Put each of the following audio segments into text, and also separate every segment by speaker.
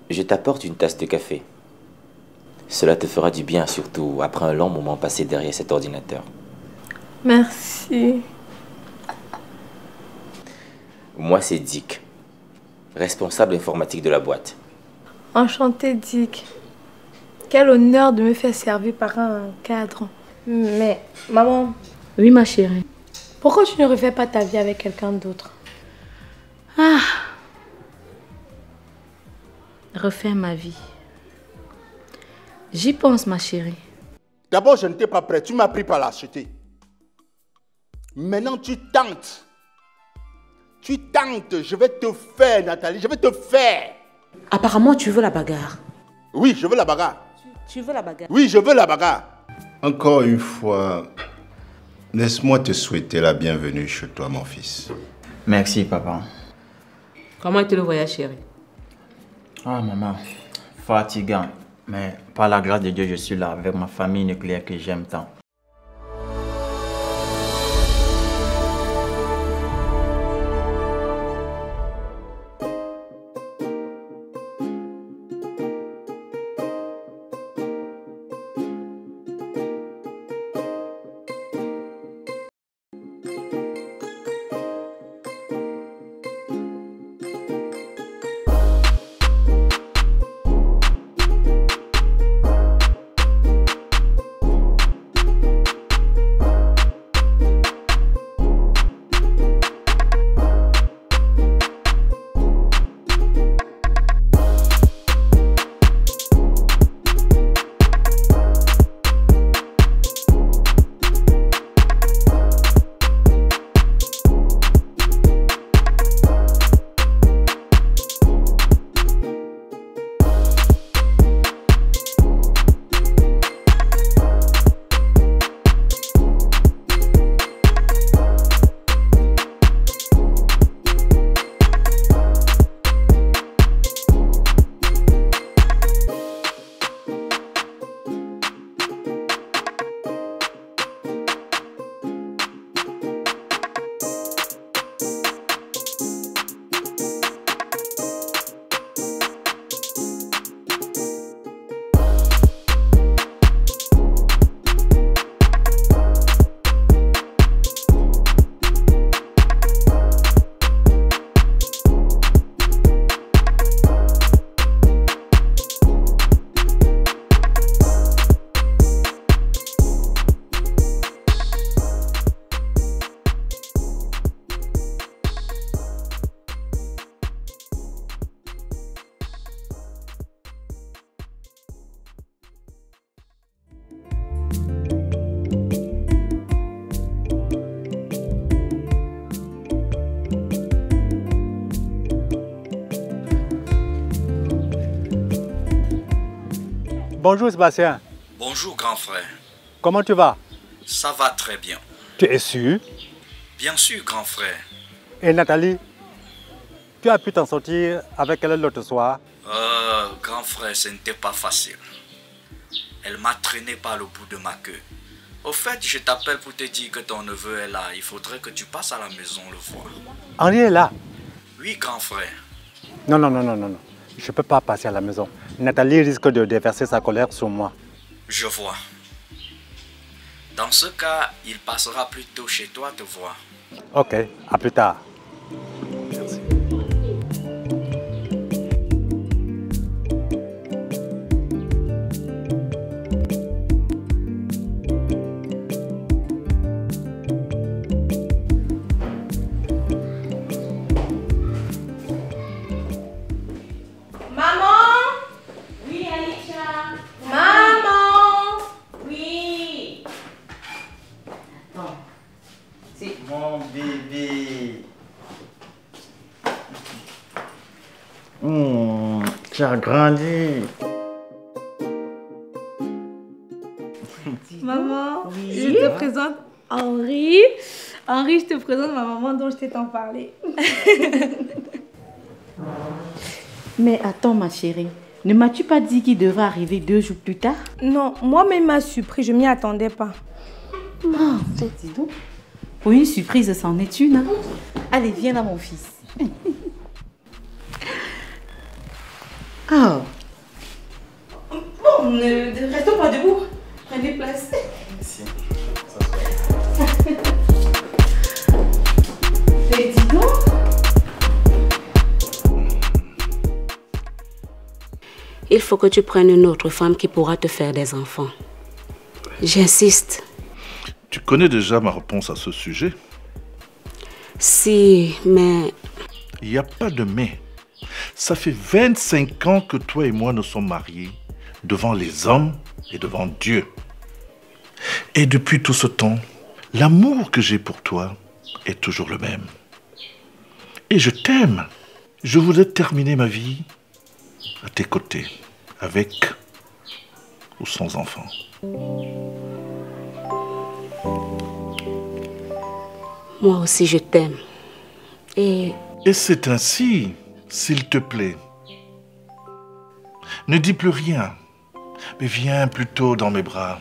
Speaker 1: Je t'apporte une tasse de café. Cela te fera du bien, surtout après un long moment passé derrière cet ordinateur.
Speaker 2: Merci.
Speaker 1: Moi, c'est Dick, responsable informatique de la boîte.
Speaker 2: Enchanté, Dick. Quel honneur de me faire servir par un cadre. Mais, maman...
Speaker 3: Oui, ma chérie.
Speaker 2: Pourquoi tu ne refais pas ta vie avec quelqu'un d'autre?
Speaker 3: Ah. Refaire ma vie. J'y pense, ma chérie.
Speaker 4: D'abord, je n'étais pas prêt. Tu m'as pris par la acheter. Maintenant, tu tentes. Tu tentes. Je vais te faire, Nathalie. Je vais te faire.
Speaker 3: Apparemment, tu veux la bagarre.
Speaker 4: Oui, je veux la bagarre.
Speaker 3: Tu veux la bagarre?
Speaker 4: Oui, je veux la bagarre.
Speaker 5: Encore une fois, laisse-moi te souhaiter la bienvenue chez toi, mon fils.
Speaker 6: Merci, papa.
Speaker 3: Comment était le voyage, chérie?
Speaker 6: Ah, maman, fatigant. Mais par la grâce de Dieu, je suis là avec ma famille nucléaire que j'aime tant.
Speaker 7: Bonjour Sébastien.
Speaker 8: Bonjour grand frère.
Speaker 7: Comment tu vas?
Speaker 8: Ça va très bien.
Speaker 7: Tu es sûr?
Speaker 8: Bien sûr grand frère.
Speaker 7: Et Nathalie, tu as pu t'en sortir avec elle l'autre soir?
Speaker 8: Grand frère, ce n'était pas facile. Elle m'a traîné par le bout de ma queue. Au fait, je t'appelle pour te dire que ton neveu est là. Il faudrait que tu passes à la maison le voir.
Speaker 7: Henri est là?
Speaker 8: Oui grand frère.
Speaker 7: Non. Je ne peux pas passer à la maison. Nathalie risque de déverser sa colère sur moi.
Speaker 8: Je vois. Dans ce cas, il passera plutôt chez toi te voir.
Speaker 7: Ok, à plus tard. Merci.
Speaker 6: Mon bébé. Tu as grandi.
Speaker 2: Maman,
Speaker 3: Oui.
Speaker 2: je te présente Henri. Henri, je te présente ma maman dont je t'ai tant parlé.
Speaker 3: Mais attends, ma chérie. Ne m'as-tu pas dit qu'il devrait arriver 2 jours plus tard?
Speaker 2: Non, moi-même m'a surpris, je m'y attendais pas.
Speaker 3: Non, dis donc. Pour une surprise, c'en est une. Hein? Allez, viens là, mon fils. Ah. Bon, ne restons pas debout. Prenez place.
Speaker 6: Merci.
Speaker 3: Et dis donc.
Speaker 9: Il faut que tu prennes une autre femme qui pourra te faire des enfants. J'insiste.
Speaker 10: Tu connais déjà ma réponse à ce sujet?
Speaker 9: Si, mais...
Speaker 10: Il n'y a pas de mais. Ça fait 25 ans que toi et moi nous sommes mariés devant les hommes et devant Dieu. Et depuis tout ce temps, l'amour que j'ai pour toi est toujours le même. Et je t'aime. Je voudrais terminer ma vie à tes côtés, avec ou sans enfant.
Speaker 9: Moi aussi, je t'aime. Et
Speaker 10: c'est ainsi, s'il te plaît. Ne dis plus rien, mais viens plutôt dans mes bras.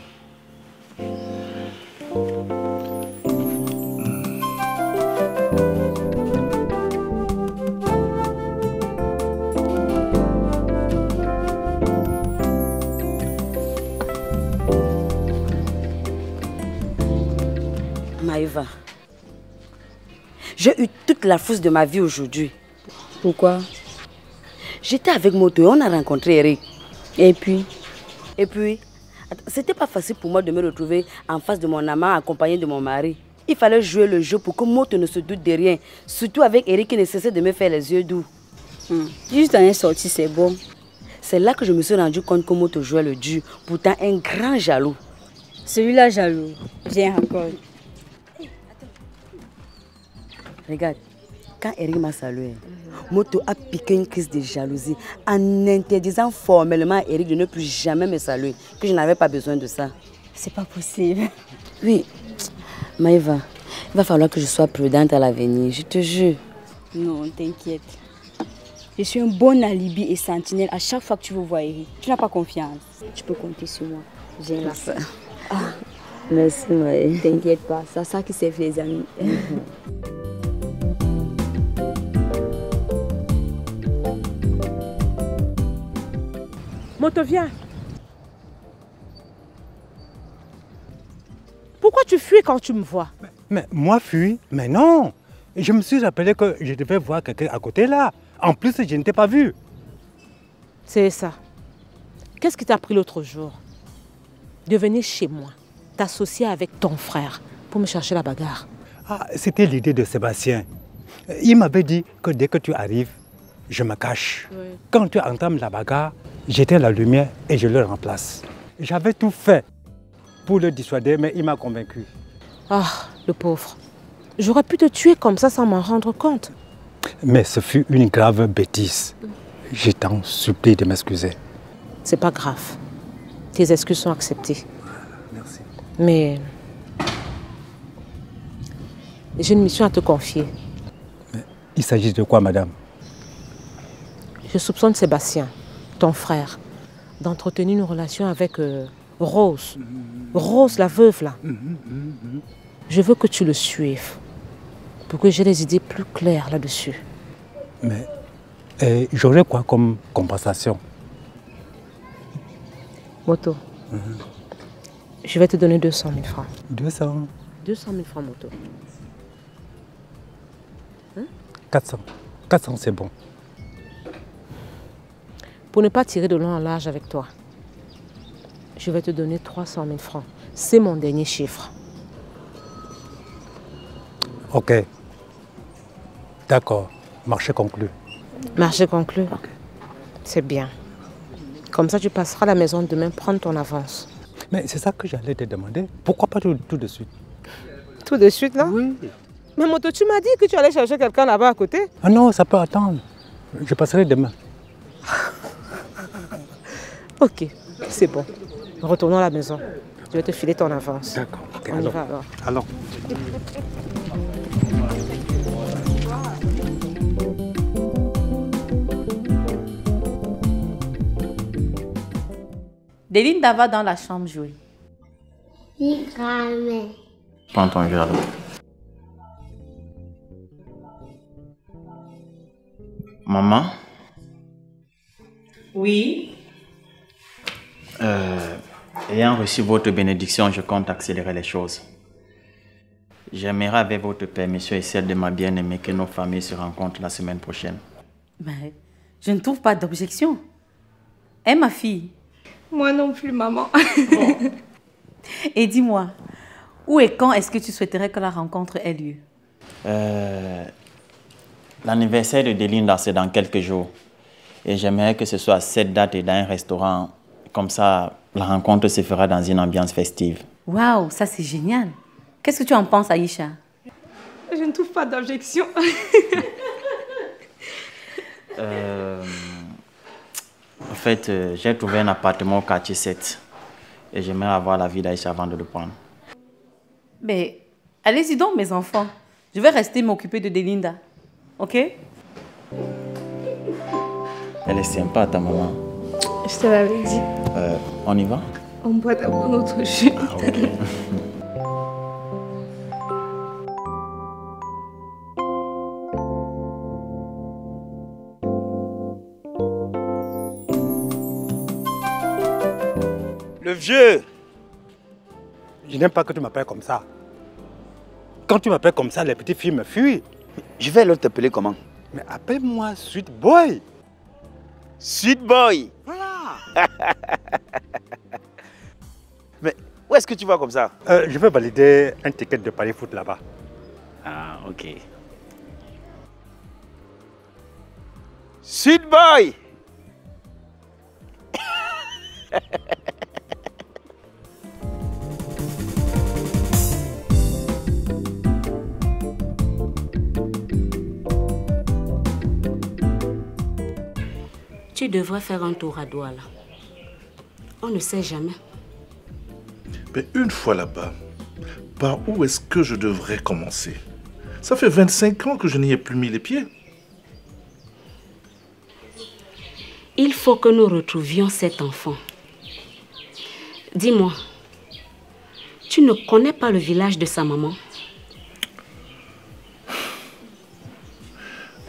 Speaker 9: Maëva, j'ai eu toute la frousse de ma vie aujourd'hui.
Speaker 11: Pourquoi?
Speaker 9: J'étais avec Moto et on a rencontré Eric.
Speaker 11: Et puis,
Speaker 9: c'était pas facile pour moi de me retrouver en face de mon amant accompagné de mon mari. Il fallait jouer le jeu pour que Moto ne se doute de rien. Surtout avec Eric qui ne cessait de me faire les yeux doux.
Speaker 11: Juste en est sorti, c'est bon.
Speaker 9: C'est là que je me suis rendu compte que Moto jouait le dur. Pourtant un grand jaloux.
Speaker 11: Celui-là jaloux. Viens encore.
Speaker 9: Regarde, quand Eric m'a salué, Moto a piqué une crise de jalousie en interdisant formellement à Eric de ne plus jamais me saluer, que je n'avais pas besoin de ça.
Speaker 11: C'est pas possible.
Speaker 9: Oui, Maëva, il va falloir que je sois prudente à l'avenir, je te jure.
Speaker 11: Non, t'inquiète. Je suis un bon alibi et sentinelle à chaque fois que tu veux voir Eric. Tu n'as pas confiance. Tu peux compter sur moi. Viens là.
Speaker 9: Merci, Maëva.
Speaker 11: T'inquiète pas, c'est ça qui sert les amis.
Speaker 12: Moto, viens. Pourquoi tu fuis quand tu me vois?
Speaker 7: Mais moi, fuis? Mais non. Je me suis rappelé que je devais voir quelqu'un à côté là. En plus, je ne t'ai pas vu.
Speaker 12: C'est ça. Qu'est-ce qui t'a pris l'autre jour? De venir chez moi, t'associer avec ton frère pour me chercher la bagarre.
Speaker 7: Ah, c'était l'idée de Sébastien. Il m'avait dit que dès que tu arrives, je me cache. Oui. Quand tu entames la bagarre, j'éteins la lumière et je le remplace. J'avais tout fait pour le dissuader, mais il m'a convaincu.
Speaker 12: Ah, le pauvre. J'aurais pu te tuer comme ça sans m'en rendre compte.
Speaker 7: Mais ce fut une grave bêtise. Je t'en supplie de m'excuser.
Speaker 12: C'est pas grave. Tes excuses sont acceptées.
Speaker 7: Merci.
Speaker 12: Mais j'ai une mission à te confier.
Speaker 7: Mais il s'agit de quoi, madame?
Speaker 12: Je soupçonne Sébastien, ton frère, d'entretenir une relation avec Rose. Rose, la veuve, là. Je veux que tu le suives pour que j'ai des idées plus claires là-dessus.
Speaker 7: Mais j'aurais quoi comme compensation?
Speaker 12: Moto, je vais te donner 200 000 francs.
Speaker 7: 200?
Speaker 12: 200 000 francs, Moto.
Speaker 7: 400. 400, c'est bon.
Speaker 12: Pour ne pas tirer de long en large avec toi, je vais te donner 300 000 francs. C'est mon dernier chiffre.
Speaker 7: Ok. D'accord. Marché conclu.
Speaker 12: Marché conclu?
Speaker 7: Okay.
Speaker 12: C'est bien. Comme ça, tu passeras à la maison demain prendre ton avance.
Speaker 7: Mais c'est ça que j'allais te demander. Pourquoi pas tout de suite?
Speaker 12: Tout de suite, non?
Speaker 7: Oui.
Speaker 12: Mais Moto, tu m'as dit que tu allais chercher quelqu'un là-bas à côté.
Speaker 7: Ah non, ça peut attendre. Je passerai demain.
Speaker 12: Ok, c'est bon. Retournons à la maison. Je vais te filer ton avance.
Speaker 7: D'accord. Okay,
Speaker 12: on y va alors.
Speaker 7: Allons.
Speaker 3: Delinda va dans la chambre jouer.
Speaker 6: Prends ton jeu alors. Maman,
Speaker 3: Oui.
Speaker 6: Ayant reçu votre bénédiction, je compte accélérer les choses. J'aimerais, avec votre permission et celle de ma bien-aimée, que nos familles se rencontrent la semaine prochaine.
Speaker 3: Ben, je ne trouve pas d'objection. Hein, ma fille?
Speaker 2: Moi non plus, maman.
Speaker 3: Et dis-moi, où et quand est-ce que tu souhaiterais que la rencontre ait lieu?
Speaker 6: L'anniversaire de Delinda, c'est dans quelques jours. Et j'aimerais que ce soit à cette date et dans un restaurant. Comme ça, la rencontre se fera dans une ambiance festive.
Speaker 3: Waouh, ça c'est génial. Qu'est-ce que tu en penses, Aïcha?
Speaker 2: Je ne trouve pas d'objection.
Speaker 6: En fait, j'ai trouvé un appartement au quartier 7. Et j'aimerais avoir l'avis d'Aïcha avant de le prendre.
Speaker 3: Mais allez-y donc, mes enfants. Je vais rester m'occuper de Delinda. Ok?
Speaker 6: Elle est sympa, ta maman.
Speaker 2: Je te l'avais dit.
Speaker 6: On y va?
Speaker 2: On boit d'abord notre jus.
Speaker 6: Ah, okay.
Speaker 7: Le vieux! Je n'aime pas que tu m'appelles comme ça. Quand tu m'appelles comme ça, les petites filles me fuient.
Speaker 13: Je vais alors t'appeler comment?
Speaker 7: Mais appelle-moi Sweet Boy.
Speaker 13: Sweet Boy.
Speaker 7: Voilà.
Speaker 13: Mais où est-ce que tu vas comme ça?
Speaker 7: Je vais valider un ticket de Paris Foot là-bas.
Speaker 13: Ah, ok. Sweet Boy.
Speaker 9: Tu devrais faire un tour à Douala. On ne sait jamais.
Speaker 10: Mais une fois là-bas, par où est-ce que je devrais commencer? Ça fait 25 ans que je n'y ai plus mis les pieds.
Speaker 9: Il faut que nous retrouvions cet enfant. Dis-moi, tu ne connais pas le village de sa maman?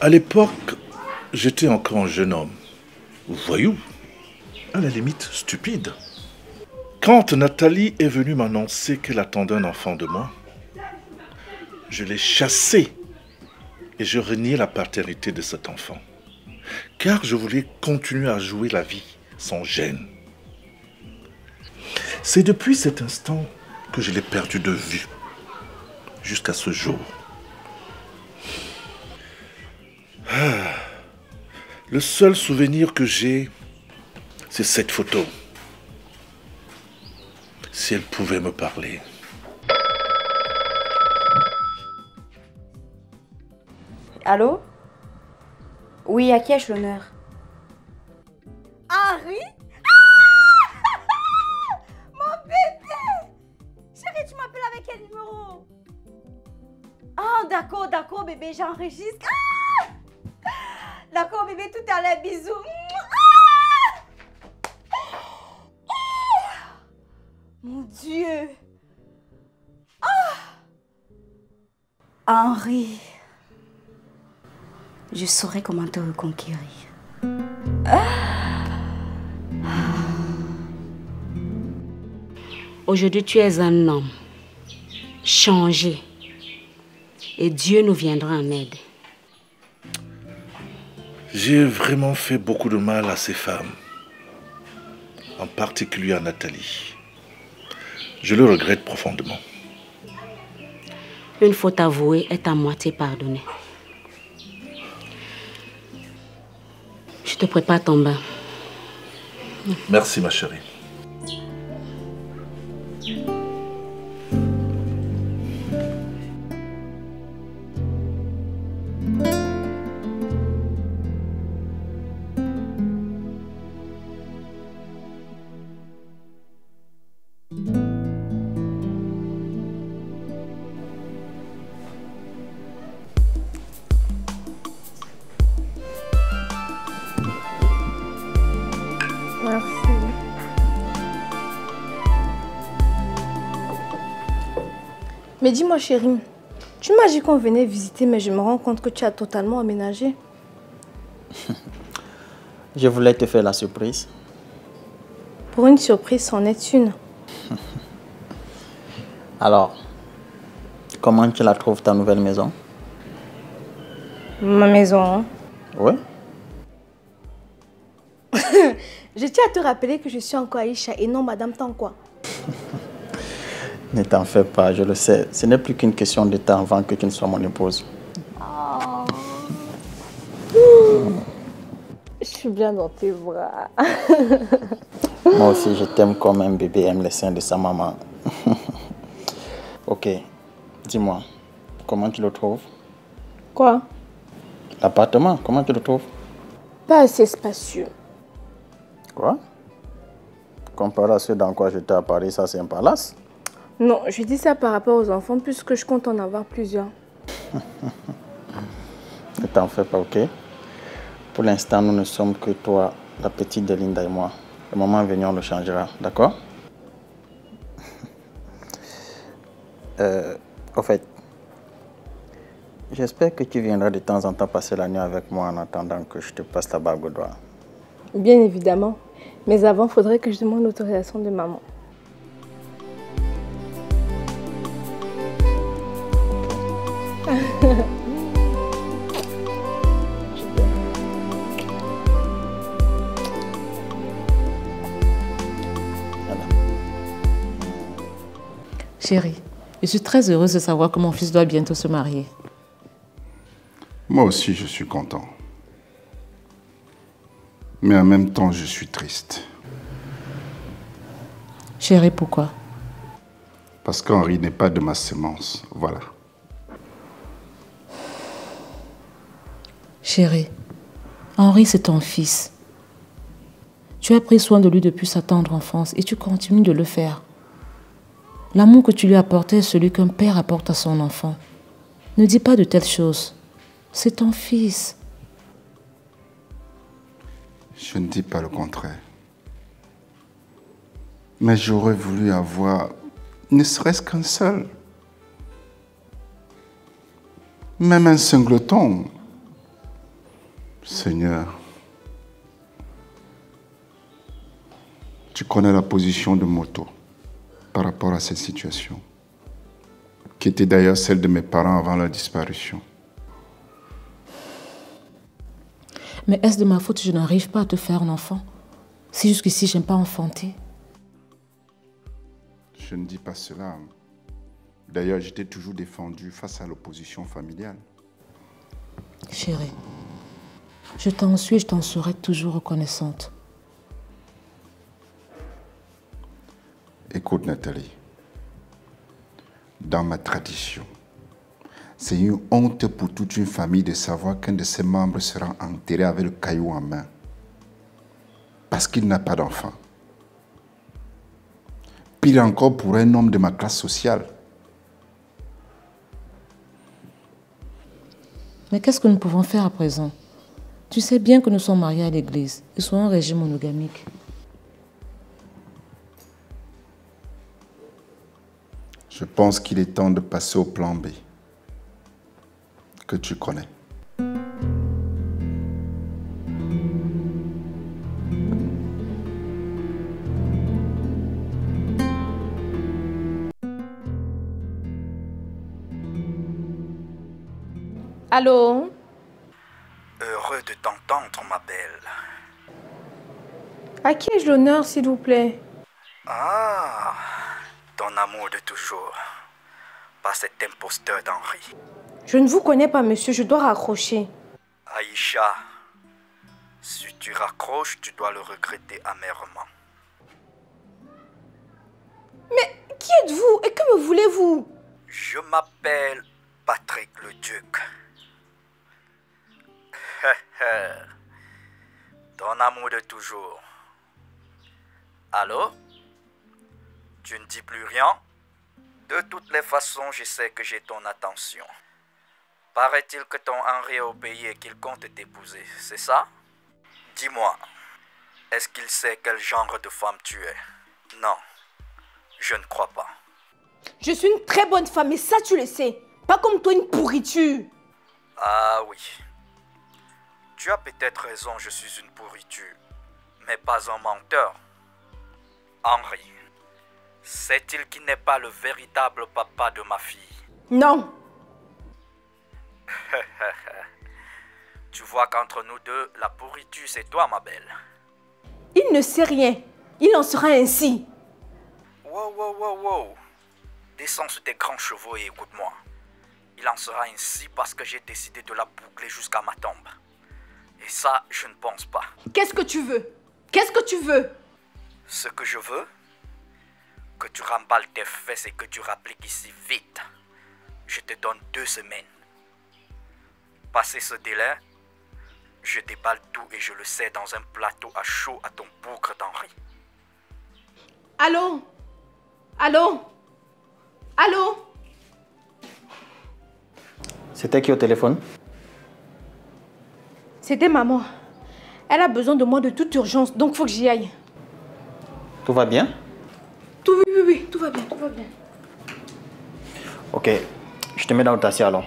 Speaker 10: À l'époque, j'étais encore un jeune homme. Voyou, à la limite stupide. Quand Nathalie est venue m'annoncer qu'elle attendait un enfant de moi, je l'ai chassée et je reniais la paternité de cet enfant. Car je voulais continuer à jouer la vie sans gêne. C'est depuis cet instant que je l'ai perdu de vue, jusqu'à ce jour. Le seul souvenir que j'ai, c'est cette photo. Si elle pouvait me parler.
Speaker 11: Allô? Oui, à qui ai-je l'honneur?
Speaker 14: Henri? Mon bébé! Chérie, tu m'appelles avec quel numéro? Ah, d'accord, bébé, j'enregistre. Ah! D'accord, bébé, tout à l'heure, bisous. Ah! Mon Dieu.
Speaker 11: Henri, je saurai comment te reconquérir.
Speaker 9: Aujourd'hui, tu es un homme changé. Et Dieu nous viendra en aide.
Speaker 10: J'ai vraiment fait beaucoup de mal à ces femmes. En particulier à Nathalie. Je le regrette profondément.
Speaker 9: Une faute avouée est à moitié pardonnée. Je te prépare ton bain.
Speaker 10: Merci, ma chérie.
Speaker 2: Mais dis-moi chérie, tu m'as dit qu'on venait visiter mais je me rends compte que tu as totalement aménagé.
Speaker 6: Je voulais te faire la surprise.
Speaker 2: Pour une surprise, c'en est une.
Speaker 6: Alors, comment tu la trouves ta nouvelle maison?
Speaker 2: Ma maison, hein?
Speaker 6: Oui.
Speaker 2: Je tiens à te rappeler que je suis encore Aïcha et non Madame Tankwa.
Speaker 6: Ne t'en fais pas, je le sais. Ce n'est plus qu'une question de temps avant que tu ne sois mon épouse.
Speaker 2: Oh. Je suis bien dans tes bras.
Speaker 6: Moi aussi, je t'aime comme un bébé aime les seins de sa maman. Ok, dis-moi, comment tu le trouves?
Speaker 2: Quoi?
Speaker 6: L'appartement, comment tu le trouves?
Speaker 2: Pas assez spacieux.
Speaker 6: Quoi? Comparé à ce dans quoi j'étais à Paris, ça c'est un palace?
Speaker 2: Non, je dis ça par rapport aux enfants puisque je compte en avoir plusieurs.
Speaker 6: Ne t'en fais pas, ok? Pour l'instant, nous ne sommes que toi, la petite de Linda et moi. Le moment venu, on le changera, d'accord? Au fait, j'espère que tu viendras de temps en temps passer la nuit avec moi en attendant que je te passe la bague au doigt.
Speaker 2: Bien évidemment. Mais avant, il faudrait que je demande l'autorisation de maman.
Speaker 12: Chérie, je suis très heureuse de savoir que mon fils doit bientôt se marier.
Speaker 5: Moi aussi, je suis content. Mais en même temps, je suis triste.
Speaker 12: Chérie, pourquoi?
Speaker 5: Parce qu'Henri n'est pas de ma semence, voilà.
Speaker 12: Chérie, Henri, c'est ton fils. Tu as pris soin de lui depuis sa tendre enfance et tu continues de le faire. L'amour que tu lui as apporté est celui qu'un père apporte à son enfant. Ne dis pas de telles choses. C'est ton fils.
Speaker 5: Je ne dis pas le contraire. Mais j'aurais voulu avoir ne serait-ce qu'un seul. Même un singleton. Seigneur, tu connais la position de Moto par rapport à cette situation, qui était d'ailleurs celle de mes parents avant leur disparition.
Speaker 12: Mais est-ce de ma faute que je n'arrive pas à te faire un enfant? Si jusqu'ici, je n'aime pas enfanter.
Speaker 5: Je ne dis pas cela. D'ailleurs, je t'ai toujours défendu face à l'opposition familiale.
Speaker 12: Chérie, je t'en suis et je t'en serai toujours reconnaissante.
Speaker 5: Écoute, Nathalie, dans ma tradition, c'est une honte pour toute une famille de savoir qu'un de ses membres sera enterré avec le caillou en main parce qu'il n'a pas d'enfant. Pire encore pour un homme de ma classe sociale.
Speaker 12: Mais qu'est-ce que nous pouvons faire à présent? Tu sais bien que nous sommes mariés à l'église et sommes un régime monogamique.
Speaker 5: Je pense qu'il est temps de passer au plan B, que tu connais.
Speaker 2: Allô?
Speaker 8: Heureux de t'entendre, ma belle.
Speaker 2: À qui ai-je l'honneur, s'il vous plaît?
Speaker 8: Ah, ton amour de toujours. Pas cet imposteur d'Henri.
Speaker 2: Je ne vous connais pas, monsieur, je dois raccrocher.
Speaker 8: Aïcha, si tu raccroches, tu dois le regretter amèrement.
Speaker 2: Mais qui êtes-vous et que me voulez-vous?
Speaker 8: Je m'appelle Patrick le Duc. Ton amour de toujours. Allô? Tu ne dis plus rien? De toutes les façons, je sais que j'ai ton attention. Paraît-il que ton Henri est au pays et qu'il compte t'épouser, c'est ça? Dis-moi, est-ce qu'il sait quel genre de femme tu es? Non, je ne crois pas.
Speaker 2: Je suis une très bonne femme et ça tu le sais. Pas comme toi une pourriture.
Speaker 8: Ah oui. Tu as peut-être raison, je suis une pourriture, mais pas un menteur. Henri, sait-il qui n'est pas le véritable papa de ma fille?
Speaker 2: Non.
Speaker 8: Tu vois qu'entre nous deux, la pourriture, c'est toi, ma belle.
Speaker 2: Il ne sait rien. Il en sera ainsi.
Speaker 8: Wow. Descends sur tes grands chevaux et écoute-moi. Il en sera ainsi parce que j'ai décidé de la boucler jusqu'à ma tombe. Et ça, je ne pense pas.
Speaker 2: Qu'est-ce que tu veux? Qu'est-ce que tu veux?
Speaker 8: Ce que je veux, que tu remballes tes fesses et que tu rappliques ici vite. Je te donne 2 semaines. Passé ce délai, je déballe tout et je le sers dans un plateau à chaud à ton bougre d'Henri.
Speaker 2: Allô? Allô? Allô?
Speaker 6: C'était qui au téléphone?
Speaker 2: C'était maman. Elle a besoin de moi de toute urgence, donc faut que j'y aille.
Speaker 6: Tout va bien?
Speaker 2: Oui, tout va bien.
Speaker 6: Ok, je te mets dans le taxi alors.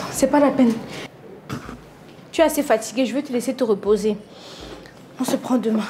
Speaker 2: C'est pas la peine. Tu es assez fatiguée, je vais te laisser te reposer. On se prend demain.